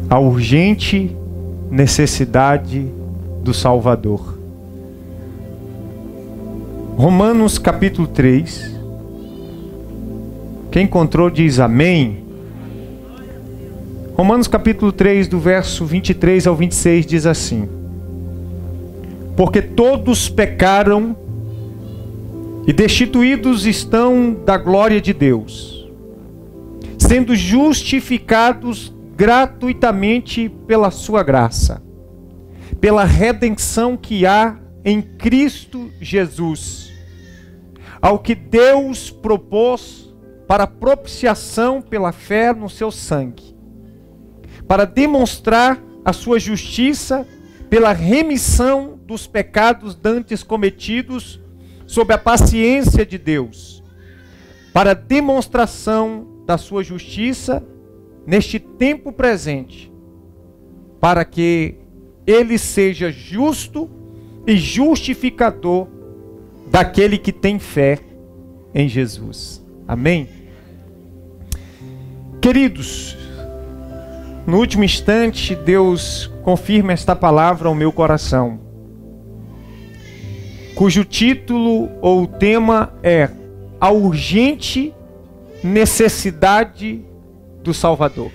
A urgente necessidade do Salvador. Romanos capítulo 3. Quem encontrou diz amém. Romanos capítulo 3, do verso 23 ao 26 diz assim: porque todos pecaram e destituídos estão da glória de Deus, sendo justificados gratuitamente pela sua graça, pela redenção que há em Cristo Jesus, ao que Deus propôs para propiciação pela fé no seu sangue, para demonstrar a sua justiça pela remissão dos pecados dantes cometidos sob a paciência de Deus, para demonstração da sua justiça neste tempo presente, para que ele seja justo e justificador daquele que tem fé em Jesus. Amém? Queridos, no último instante, Deus confirma esta palavra ao meu coração, cujo título ou tema é a urgente necessidade do Salvador.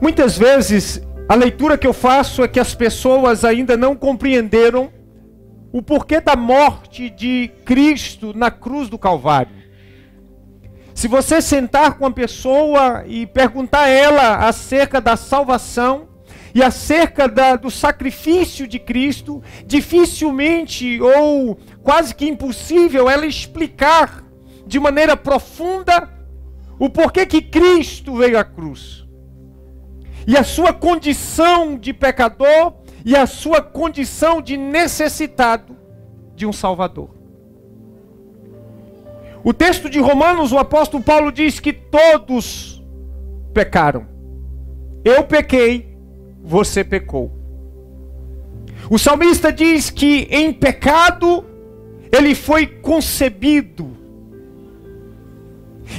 Muitas vezes, a leitura que eu faço é que as pessoas ainda não compreenderam o porquê da morte de Cristo na cruz do Calvário. Se você sentar com uma pessoa e perguntar a ela acerca da salvação e acerca do sacrifício de Cristo, dificilmente ou quase que impossível ela explicar de maneira profunda o porquê que Cristo veio à cruz. E a sua condição de pecador e a sua condição de necessitado de um Salvador. O texto de Romanos, o apóstolo Paulo diz que todos pecaram. Eu pequei, você pecou. O salmista diz que em pecado ele foi concebido.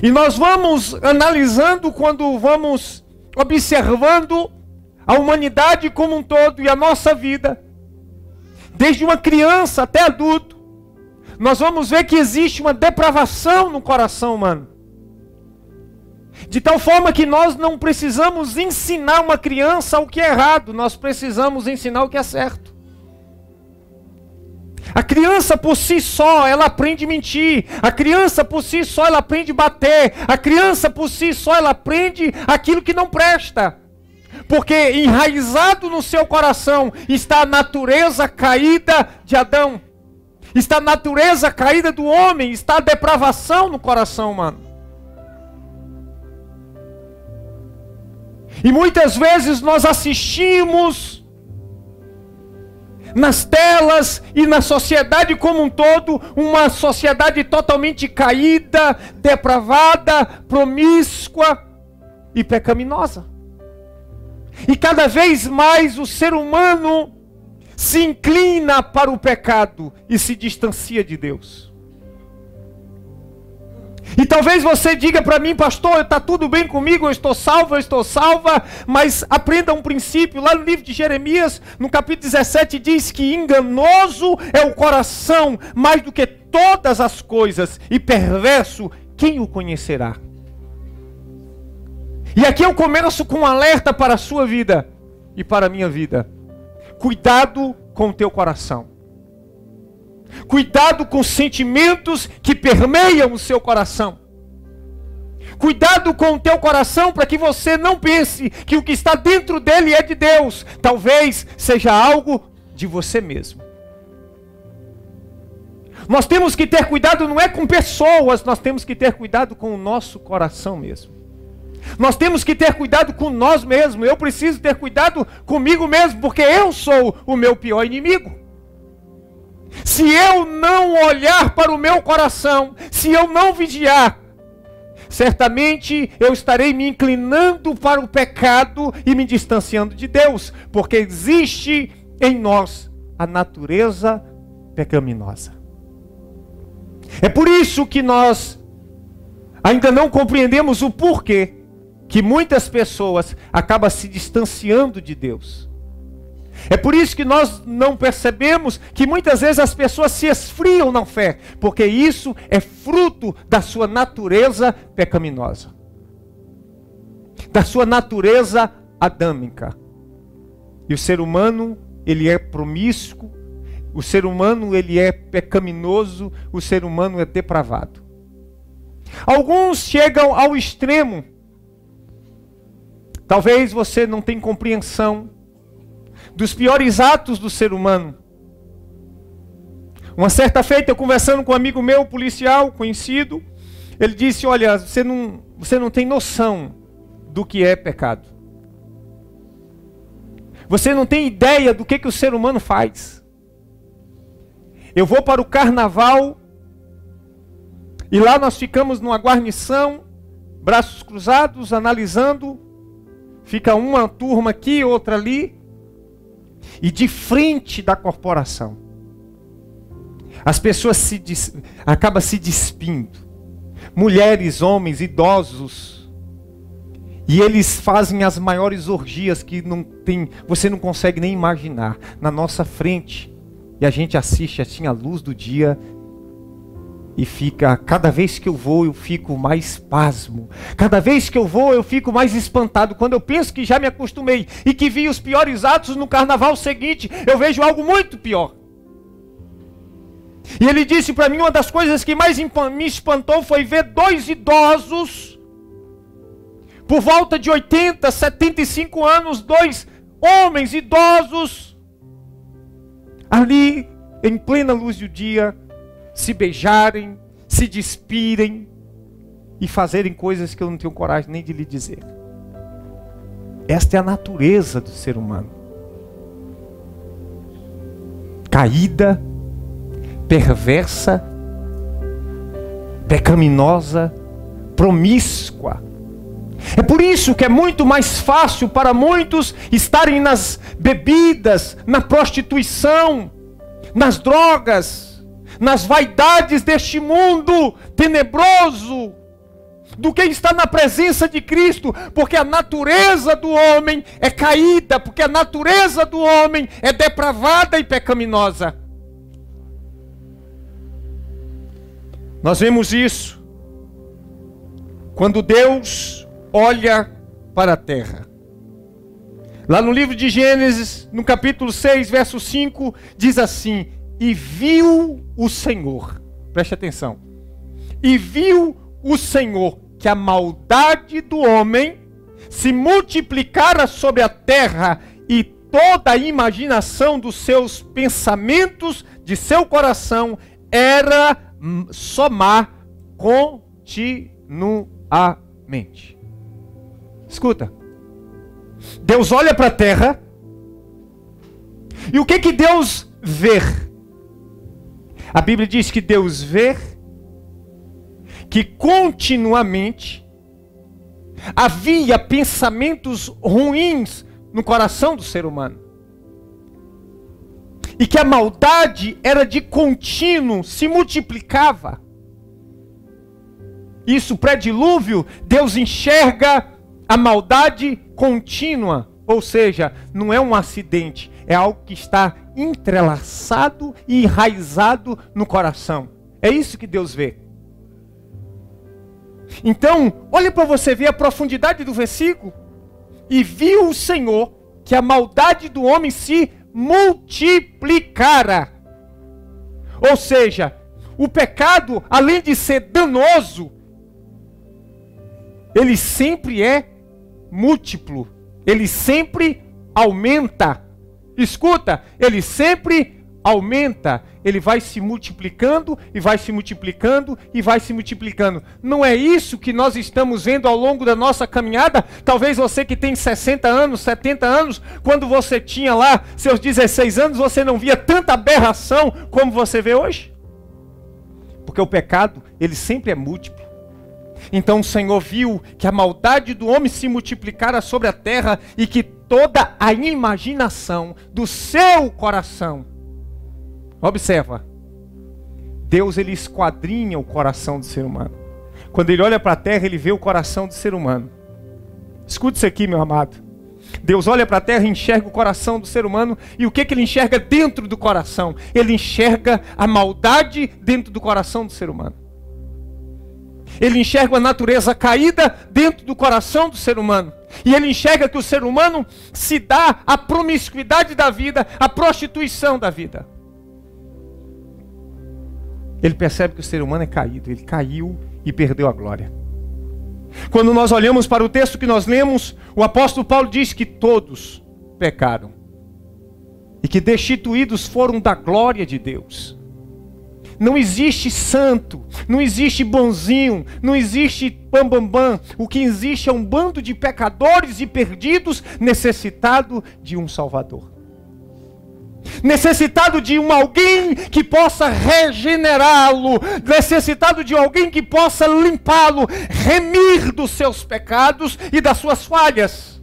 E nós vamos analisando, quando vamos observando a humanidade como um todo e a nossa vida, desde uma criança até adulto, nós vamos ver que existe uma depravação no coração humano. De tal forma que nós não precisamos ensinar uma criança o que é errado, nós precisamos ensinar o que é certo. A criança por si só, ela aprende a mentir. A criança por si só, ela aprende a bater. A criança por si só, ela aprende aquilo que não presta. Porque enraizado no seu coração está a natureza caída de Adão. Está a natureza caída do homem, está a depravação no coração humano. E muitas vezes nós assistimos nas telas e na sociedade como um todo, uma sociedade totalmente caída, depravada, promíscua e pecaminosa. E cada vez mais o ser humano se inclina para o pecado e se distancia de Deus. E talvez você diga para mim: pastor, está tudo bem comigo, eu estou salvo, eu estou salva, mas aprenda um princípio. Lá no livro de Jeremias, no capítulo 17, diz que enganoso é o coração mais do que todas as coisas, e perverso, quem o conhecerá? E aqui eu começo com um alerta para a sua vida e para a minha vida. Cuidado com o teu coração. Cuidado com os sentimentos que permeiam o seu coração. Cuidado com o teu coração para que você não pense que o que está dentro dele é de Deus. Talvez seja algo de você mesmo. Nós temos que ter cuidado, não é com pessoas, nós temos que ter cuidado com o nosso coração mesmo. Nós temos que ter cuidado com nós mesmos. Eu preciso ter cuidado comigo mesmo, porque eu sou o meu pior inimigo. Se eu não olhar para o meu coração, se eu não vigiar, certamente eu estarei me inclinando para o pecado e me distanciando de Deus, porque existe em nós a natureza pecaminosa. É por isso que nós ainda não compreendemos o porquê que muitas pessoas acabam se distanciando de Deus. É por isso que nós não percebemos que muitas vezes as pessoas se esfriam na fé, porque isso é fruto da sua natureza pecaminosa, da sua natureza adâmica. E o ser humano, ele é promíscuo, o ser humano, ele é pecaminoso, o ser humano é depravado. Alguns chegam ao extremo. Talvez você não tenha compreensão dos piores atos do ser humano. Uma certa feita, eu conversando com um amigo meu, policial, conhecido, ele disse, olha, você não tem noção do que é pecado. Você não tem ideia do que o ser humano faz. Eu vou para o carnaval, e lá nós ficamos numa guarnição, braços cruzados, analisando. Fica uma turma aqui, outra ali. E de frente da corporação, as pessoas acabam se despindo. Mulheres, homens, idosos. E eles fazem as maiores orgias que você não consegue nem imaginar. Na nossa frente. E a gente assiste assim à luz do dia. E fica, cada vez que eu vou, eu fico mais pasmo. Cada vez que eu vou, eu fico mais espantado. Quando eu penso que já me acostumei e que vi os piores atos no carnaval seguinte, eu vejo algo muito pior. E ele disse para mim, uma das coisas que mais me espantou foi ver dois idosos, por volta de 80, 75 anos, dois homens idosos, ali em plena luz do dia, se beijarem, se despirem e fazerem coisas que eu não tenho coragem nem de lhe dizer. Esta é a natureza do ser humano. Caída, perversa, pecaminosa, promíscua. É por isso que é muito mais fácil para muitos estarem nas bebidas, na prostituição, nas drogas, nas vaidades deste mundo tenebroso, do que estar na presença de Cristo, porque a natureza do homem é caída, porque a natureza do homem é depravada e pecaminosa. Nós vemos isso quando Deus olha para a terra. Lá no livro de Gênesis, no capítulo 6, verso 5, diz assim: e viu o Senhor, preste atenção, e viu o Senhor que a maldade do homem se multiplicara sobre a terra e toda a imaginação dos seus pensamentos, de seu coração, era somar continuamente. Escuta, Deus olha para a terra, e o que Deus vê? A Bíblia diz que Deus vê que continuamente havia pensamentos ruins no coração do ser humano. E que a maldade era de contínuo, se multiplicava. Isso, pré-dilúvio, Deus enxerga a maldade contínua. Ou seja, não é um acidente, é algo que está entrelaçado e enraizado no coração. É isso que Deus vê. Então, olhe para você ver a profundidade do versículo. E viu o Senhor que a maldade do homem se multiplicara. Ou seja, o pecado, além de ser danoso, ele sempre é múltiplo. Ele sempre aumenta. Escuta, ele sempre aumenta. Ele vai se multiplicando e vai se multiplicando e vai se multiplicando. Não é isso que nós estamos vendo ao longo da nossa caminhada? Talvez você que tem 60 anos, 70 anos, quando você tinha lá seus 16 anos, você não via tanta aberração como você vê hoje? Porque o pecado, ele sempre é múltiplo. Então o Senhor viu que a maldade do homem se multiplicara sobre a terra e que toda a imaginação do seu coração. Observa, Deus ele esquadrinha o coração do ser humano. Quando ele olha para a terra, ele vê o coração do ser humano. Escute isso aqui, meu amado. Deus olha para a terra e enxerga o coração do ser humano. E o que ele enxerga dentro do coração? Ele enxerga a maldade dentro do coração do ser humano. Ele enxerga a natureza caída dentro do coração do ser humano. E ele enxerga que o ser humano se dá à promiscuidade da vida, à prostituição da vida. Ele percebe que o ser humano é caído. Ele caiu e perdeu a glória. Quando nós olhamos para o texto que nós lemos, o apóstolo Paulo diz que todos pecaram. E que destituídos foram da glória de Deus. Não existe santo, não existe bonzinho, não existe bambambam. O que existe é um bando de pecadores e perdidos, necessitado de um Salvador. Necessitado de alguém que possa regenerá-lo, necessitado de alguém que possa limpá-lo, remir dos seus pecados e das suas falhas.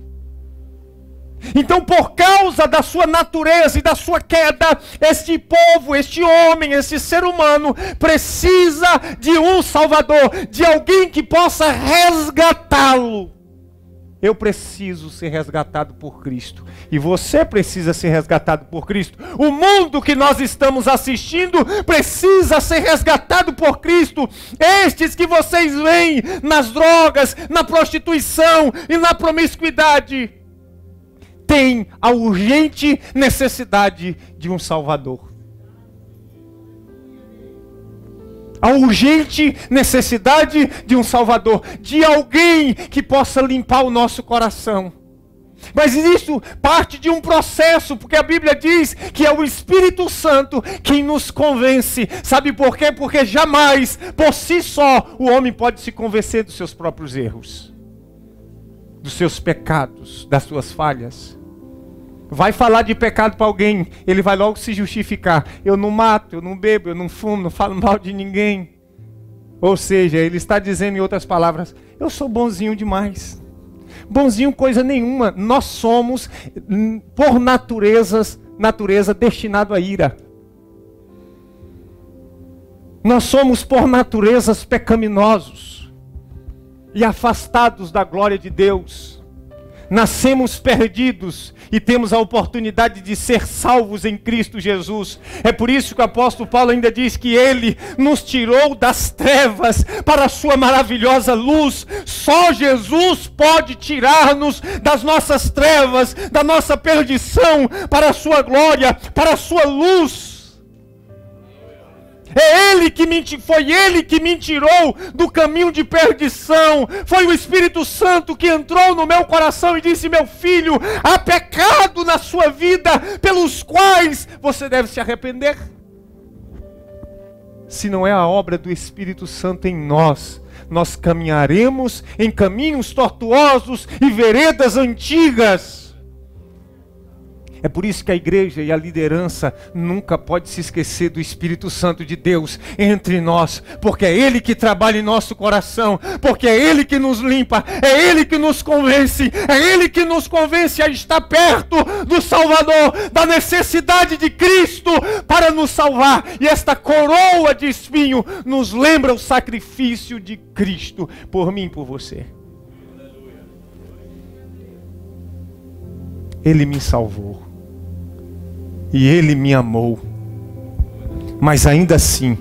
Então, por causa da sua natureza e da sua queda, este povo, este homem, este ser humano precisa de um Salvador, de alguém que possa resgatá-lo. Eu preciso ser resgatado por Cristo. E você precisa ser resgatado por Cristo. O mundo que nós estamos assistindo precisa ser resgatado por Cristo. Estes que vocês veem nas drogas, na prostituição e na promiscuidade, têm a urgente necessidade de um Salvador. A urgente necessidade de um Salvador, de alguém que possa limpar o nosso coração. Mas isso parte de um processo, porque a Bíblia diz que é o Espírito Santo quem nos convence. Sabe por quê? Porque jamais, por si só, o homem pode se convencer dos seus próprios erros, dos seus pecados, das suas falhas. Vai falar de pecado para alguém, ele vai logo se justificar. Eu não mato, eu não bebo, eu não fumo, não falo mal de ninguém. Ou seja, ele está dizendo em outras palavras, eu sou bonzinho demais. Bonzinho coisa nenhuma. Nós somos, por natureza destinado à ira. Nós somos, por naturezas, pecaminosos e afastados da glória de Deus. Nascemos perdidos e temos a oportunidade de ser salvos em Cristo Jesus. É por isso que o apóstolo Paulo ainda diz que Ele nos tirou das trevas para a sua maravilhosa luz. Só Jesus pode tirar-nos das nossas trevas, da nossa perdição, para a sua glória, para a sua luz. Foi Ele que me tirou do caminho de perdição. Foi o Espírito Santo que entrou no meu coração e disse, meu filho, há pecado na sua vida pelos quais você deve se arrepender. Se não é a obra do Espírito Santo em nós, nós caminharemos em caminhos tortuosos e veredas antigas. É por isso que a igreja e a liderança nunca pode se esquecer do Espírito Santo de Deus entre nós, porque é Ele que trabalha em nosso coração, porque é Ele que nos limpa, é Ele que nos convence, é Ele que nos convence a estar perto do Salvador, da necessidade de Cristo para nos salvar. E esta coroa de espinho nos lembra o sacrifício de Cristo por mim e por você. Ele me salvou. E Ele me amou. Mas ainda assim,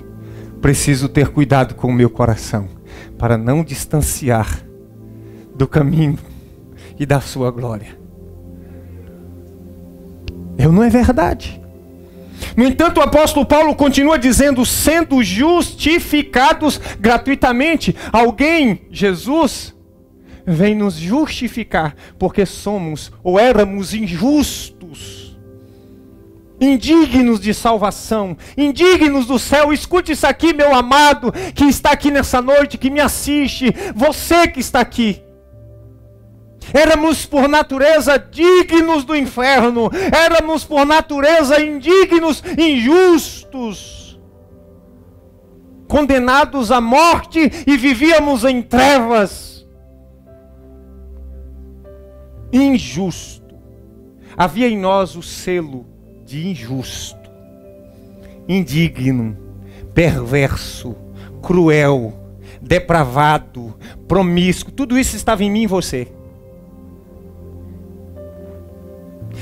preciso ter cuidado com o meu coração, para não distanciar do caminho e da sua glória. Não é verdade. No entanto, o apóstolo Paulo continua dizendo, sendo justificados gratuitamente. Alguém, Jesus, vem nos justificar, porque somos ou éramos injustos, indignos de salvação, indignos do céu. Escute isso aqui, meu amado, que está aqui nessa noite, que me assiste, você que está aqui. Éramos por natureza dignos do inferno, éramos por natureza indignos, injustos, condenados à morte e vivíamos em trevas. Injusto. Havia em nós o selo de injusto, indigno, perverso, cruel, depravado, promíscuo. Tudo isso estava em mim e você.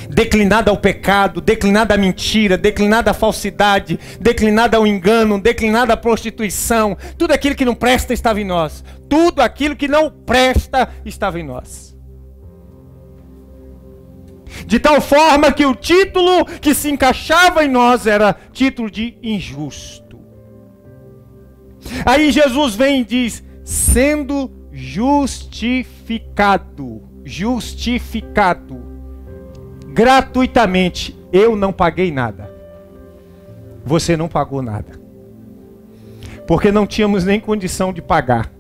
declinada ao pecado, declinada à mentira, declinada à falsidade, declinada ao engano, declinada à prostituição. Tudo aquilo que não presta estava em nós. Tudo aquilo que não presta estava em nós. De tal forma que o título que se encaixava em nós era título de injusto. Aí Jesus vem e diz, sendo justificado, gratuitamente. Eu não paguei nada. Você não pagou nada. Porque não tínhamos nem condição de pagar.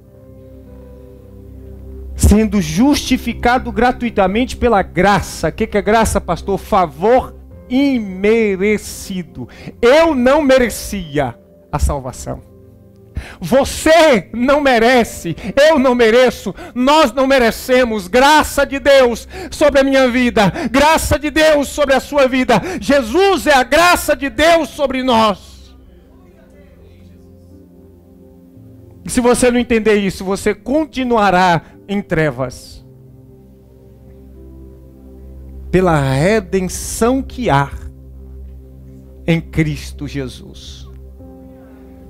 Sendo justificado gratuitamente pela graça. O que é graça, pastor? Favor imerecido. Eu não merecia a salvação. Você não merece, eu não mereço, nós não merecemos. Graça de Deus sobre a minha vida, graça de Deus sobre a sua vida. Jesus é a graça de Deus sobre nós. E se você não entender isso, você continuará em trevas. Pela redenção que há em Cristo Jesus.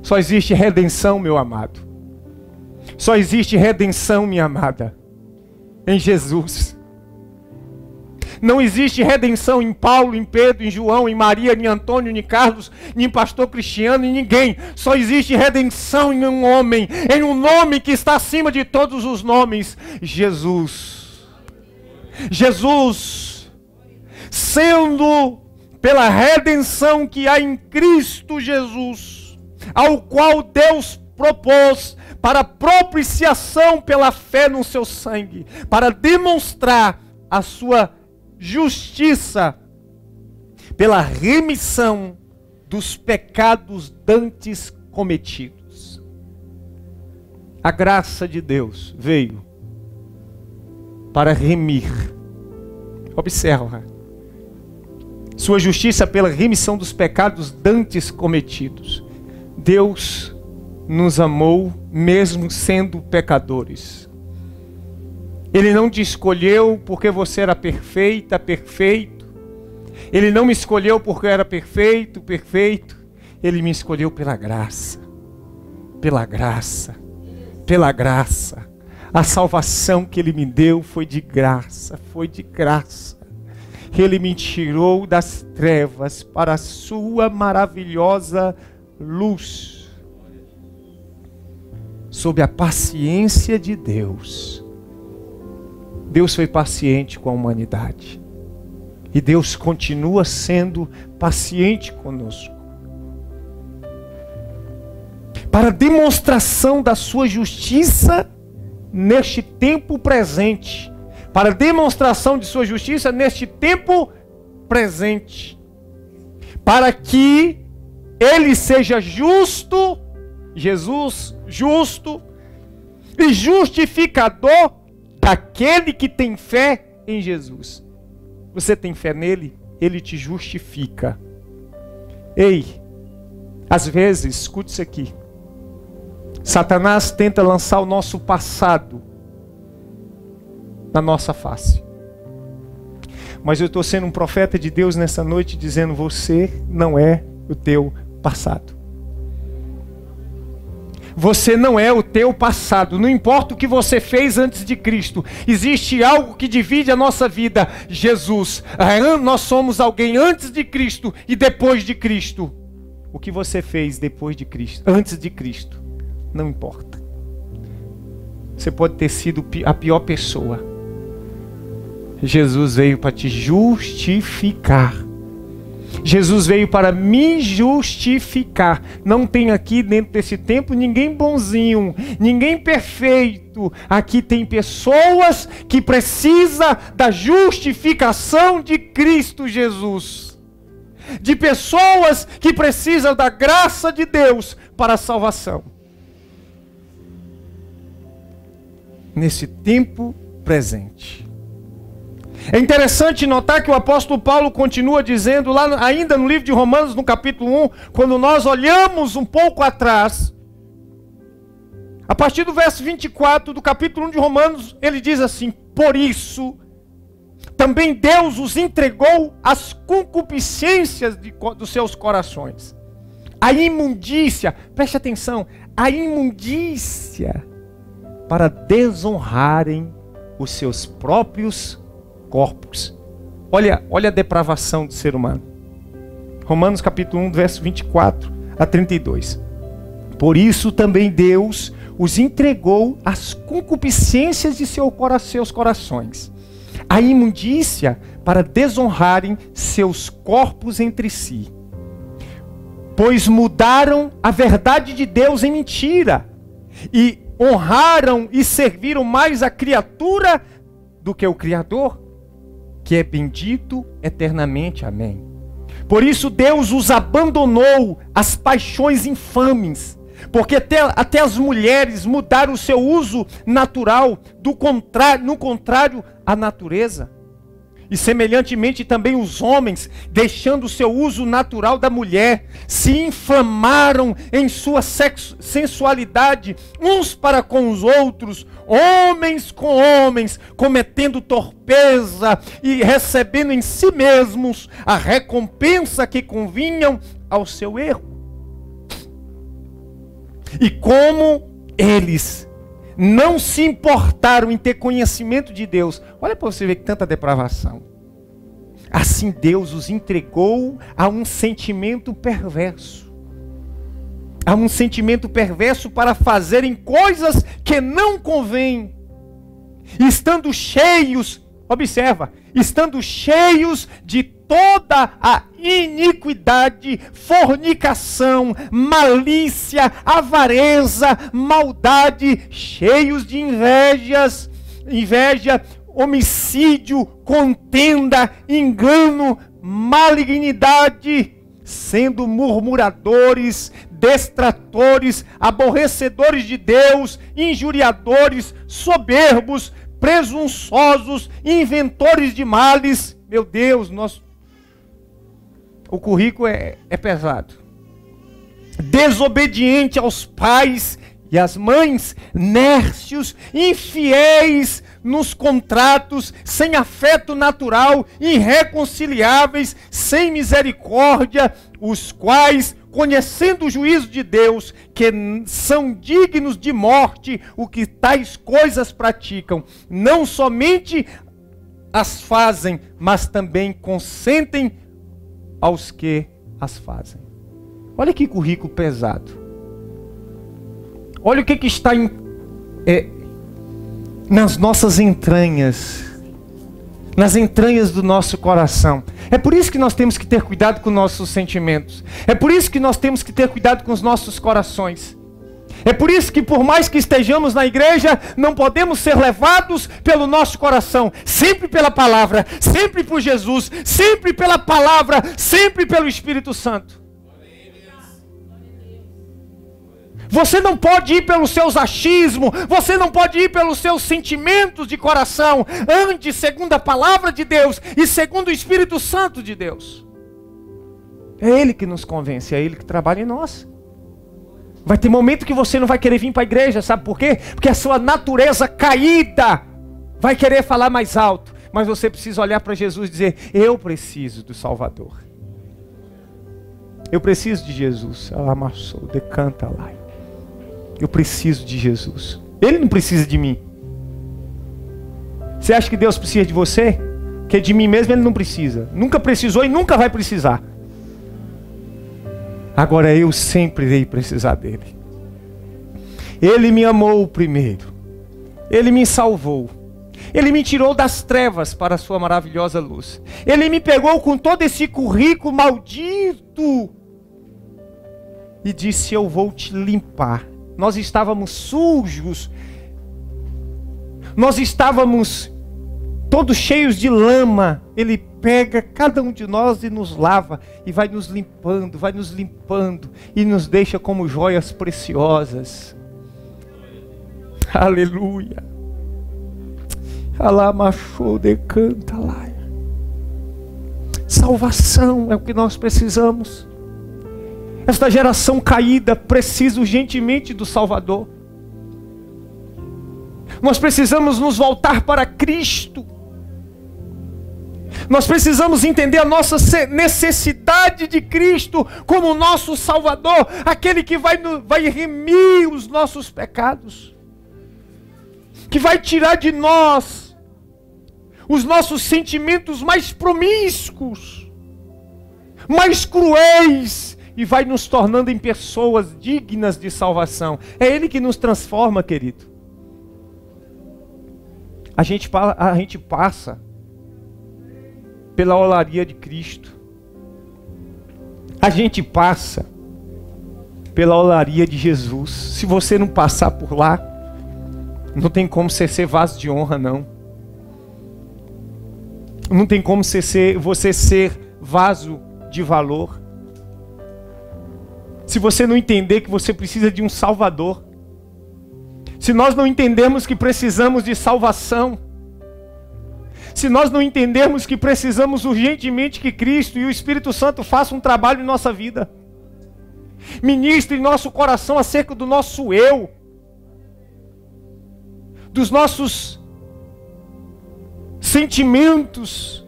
Só existe redenção, meu amado. Só existe redenção, minha amada, em Jesus. Não existe redenção em Paulo, em Pedro, em João, em Maria, em Antônio, em Carlos, em pastor Cristiano, em ninguém. Só existe redenção em um homem, em um nome que está acima de todos os nomes. Jesus. Jesus, sendo pela redenção que há em Cristo Jesus, ao qual Deus propôs para propiciação pela fé no seu sangue, para demonstrar a sua justiça pela remissão dos pecados dantes cometidos. A graça de Deus veio para remir. Observa. Sua justiça pela remissão dos pecados dantes cometidos. Deus nos amou mesmo sendo pecadores. Ele não te escolheu porque você era perfeita, perfeito. Ele não me escolheu porque eu era perfeito, perfeito. Ele me escolheu pela graça. Pela graça. Pela graça. A salvação que Ele me deu foi de graça. Foi de graça. Ele me tirou das trevas para a sua maravilhosa luz. Sob a paciência de Deus. Deus foi paciente com a humanidade. E Deus continua sendo paciente conosco. Para demonstração da sua justiça neste tempo presente. Para demonstração de sua justiça neste tempo presente. Para que Ele seja justo, Jesus justo, e justificador daquele que tem fé em Jesus. Você tem fé nele? Ele te justifica. Ei, às vezes, escute isso aqui. Satanás tenta lançar o nosso passado na nossa face. Mas eu estou sendo um profeta de Deus nessa noite dizendo: você não é o teu passado. Você não é o teu passado. Não importa o que você fez antes de Cristo. Existe algo que divide a nossa vida. Jesus. Nós somos alguém antes de Cristo e depois de Cristo. O que você fez depois de Cristo, antes de Cristo, não importa. Você pode ter sido a pior pessoa. Jesus veio para te justificar. Jesus veio para me justificar. Não tem aqui dentro desse tempo ninguém bonzinho, ninguém perfeito. Aqui tem pessoas que precisam da justificação de Cristo Jesus. De pessoas que precisam da graça de Deus para a salvação. Nesse tempo presente. É interessante notar que o apóstolo Paulo continua dizendo, lá ainda no livro de Romanos, no capítulo 1, quando nós olhamos um pouco atrás, a partir do verso 24 do capítulo 1 de Romanos, ele diz assim: também Deus os entregou às concupiscências dos seus corações. A imundícia, preste atenção, a imundícia, para desonrarem os seus próprios corpos. Olha a depravação do ser humano. Romanos capítulo 1, verso 24 a 32. Por isso também Deus os entregou às concupiscências de seus corações. A imundícia, para desonrarem seus corpos entre si. Pois mudaram a verdade de Deus em mentira, e honraram e serviram mais a criatura do que o Criador, que é bendito eternamente. Amém. Por isso Deus os abandonou às paixões infames, porque até as mulheres mudaram o seu uso natural, no contrário à natureza. E semelhantemente também os homens, deixando o seu uso natural da mulher, se inflamaram em sua sensualidade, uns para com os outros, homens com homens, cometendo torpeza e recebendo em si mesmos a recompensa que convinham ao seu erro. E como eles não se importaram em ter conhecimento de Deus, olha para você ver que tanta depravação. Assim Deus os entregou a um sentimento perverso. A um sentimento perverso para fazerem coisas que não convêm. Estando cheios, observa, estando cheios de toda a iniquidade, fornicação, malícia, avareza, maldade, cheios de inveja, homicídio, contenda, engano, malignidade, sendo murmuradores, destratores, aborrecedores de Deus, injuriadores, soberbos, presunçosos, inventores de males. Meu Deus, o currículo é pesado. Desobediente aos pais e às mães, nércios, infiéis nos contratos, sem afeto natural, irreconciliáveis, sem misericórdia, os quais, conhecendo o juízo de Deus, que são dignos de morte, o que tais coisas praticam, não somente as fazem, mas também consentem aos que as fazem. Olha que currículo pesado. Olha o que está nas nossas entranhas, nas entranhas do nosso coração. É por isso que nós temos que ter cuidado com nossos sentimentos. É por isso que nós temos que ter cuidado com os nossos corações. É por isso que, por mais que estejamos na igreja, não podemos ser levados pelo nosso coração, sempre pela palavra, sempre por Jesus, sempre pela palavra, sempre pelo Espírito Santo. Você não pode ir pelos seus achismos, você não pode ir pelos seus sentimentos de coração. Ande segundo a palavra de Deus e segundo o Espírito Santo de Deus. É Ele que nos convence, é Ele que trabalha em nós. Vai ter momento que você não vai querer vir para a igreja, sabe por quê? Porque a sua natureza caída vai querer falar mais alto. Mas você precisa olhar para Jesus e dizer: eu preciso do Salvador. Eu preciso de Jesus. Alamassou, decanta lá. Eu preciso de Jesus. Ele não precisa de mim. Você acha que Deus precisa de você? Que de mim mesmo Ele não precisa. Nunca precisou e nunca vai precisar. Agora eu sempre irei precisar dele. Ele me amou primeiro. Ele me salvou. Ele me tirou das trevas para a sua maravilhosa luz. Ele me pegou com todo esse currículo maldito e disse: eu vou te limpar. Nós estávamos sujos. Nós estávamos todos cheios de lama. Ele pega cada um de nós e nos lava, e vai nos limpando, e nos deixa como joias preciosas. Aleluia. Alamachou, decanta lá. Salvação é o que nós precisamos. Esta geração caída precisa urgentemente do Salvador. Nós precisamos nos voltar para Cristo. Nós precisamos entender a nossa necessidade de Cristo como nosso Salvador, aquele que vai remir os nossos pecados, que vai tirar de nós os nossos sentimentos mais promíscuos, mais cruéis, e vai nos tornando em pessoas dignas de salvação. É Ele que nos transforma, querido. A gente passa pela olaria de Cristo. A gente passa pela olaria de Jesus. Se você não passar por lá, não tem como você ser vaso de honra, não. Não tem como você ser vaso de valor. Se você não entender que você precisa de um Salvador, se nós não entendermos que precisamos de salvação, se nós não entendermos que precisamos urgentemente que Cristo e o Espírito Santo façam um trabalho em nossa vida, ministre em nosso coração acerca do nosso eu, dos nossos sentimentos,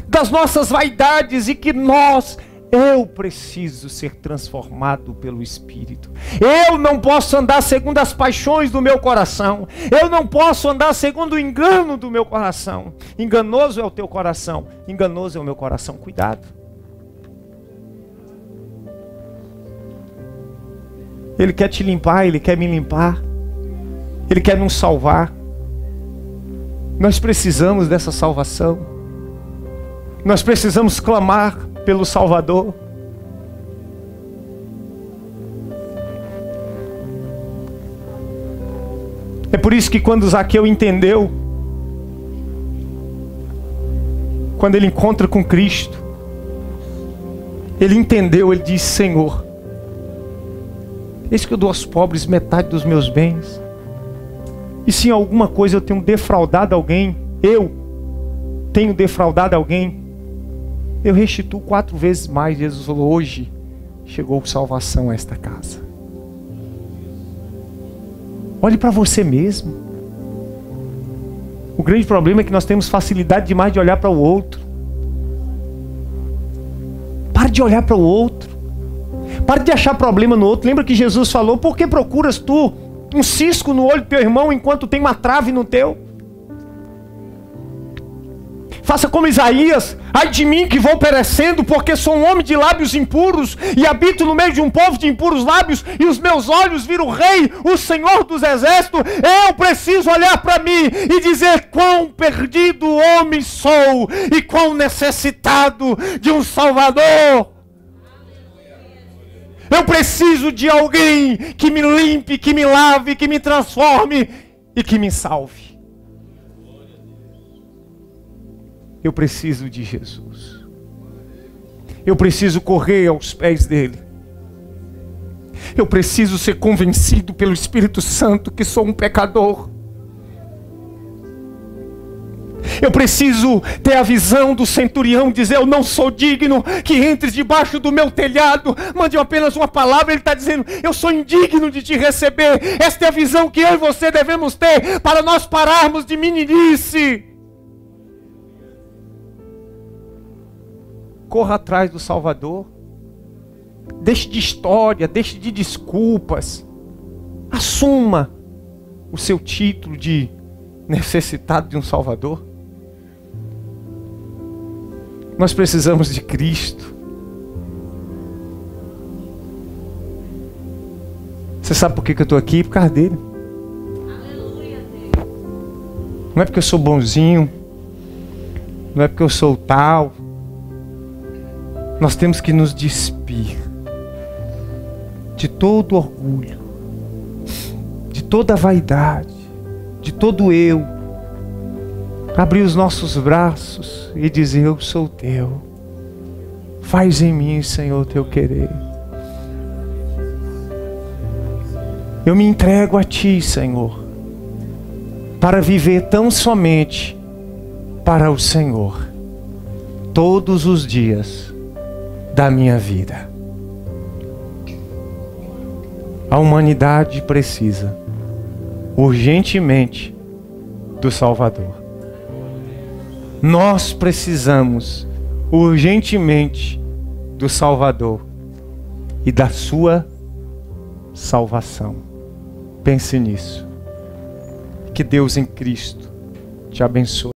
das nossas vaidades, e que eu preciso ser transformado pelo Espírito. Eu não posso andar segundo as paixões do meu coração. Eu não posso andar segundo o engano do meu coração. Enganoso é o teu coração, enganoso é o meu coração. Cuidado. Ele quer te limpar, Ele quer me limpar, Ele quer nos salvar. Nós precisamos dessa salvação. Nós precisamos clamar pelo Salvador. É por isso que quando Zaqueu entendeu, quando ele encontra com Cristo, ele entendeu, ele disse: Senhor, eis que eu dou aos pobres metade dos meus bens, e se em alguma coisa eu tenho defraudado alguém, eu restituo 4 vezes mais. Jesus falou: hoje chegou salvação a esta casa. Olhe para você mesmo. O grande problema é que nós temos facilidade demais de olhar para o outro. Pare de olhar para o outro. Pare de achar problema no outro. Lembra que Jesus falou: por que procuras tu um cisco no olho do teu irmão enquanto tem uma trave no teu? Faça como Isaías: ai de mim que vou perecendo, porque sou um homem de lábios impuros, e habito no meio de um povo de impuros lábios, e os meus olhos viram o Rei, o Senhor dos Exércitos. Eu preciso olhar para mim e dizer: quão perdido homem sou, e quão necessitado de um Salvador. Eu preciso de alguém que me limpe, que me lave, que me transforme e que me salve. Eu preciso de Jesus. Eu preciso correr aos pés dele. Eu preciso ser convencido pelo Espírito Santo que sou um pecador. Eu preciso ter a visão do centurião, dizer: eu não sou digno que entres debaixo do meu telhado. Mande apenas uma palavra. Ele está dizendo: eu sou indigno de te receber. Esta é a visão que eu e você devemos ter, para nós pararmos de meninice. Corra atrás do Salvador. Deixe de história, deixe de desculpas. Assuma o seu título de necessitado de um Salvador. Nós precisamos de Cristo. Você sabe por que eu estou aqui? Por causa dele. Não é porque eu sou bonzinho, não é porque eu sou tal. Nós temos que nos despir de todo orgulho, de toda vaidade, de todo eu. Abrir os nossos braços e dizer: eu sou teu. Faz em mim, Senhor, o teu querer. Eu me entrego a ti, Senhor, para viver tão somente para o Senhor, todos os dias da minha vida. A humanidade precisa urgentemente do Salvador. Nós precisamos urgentemente do Salvador e da sua salvação. Pense nisso. Que Deus em Cristo te abençoe.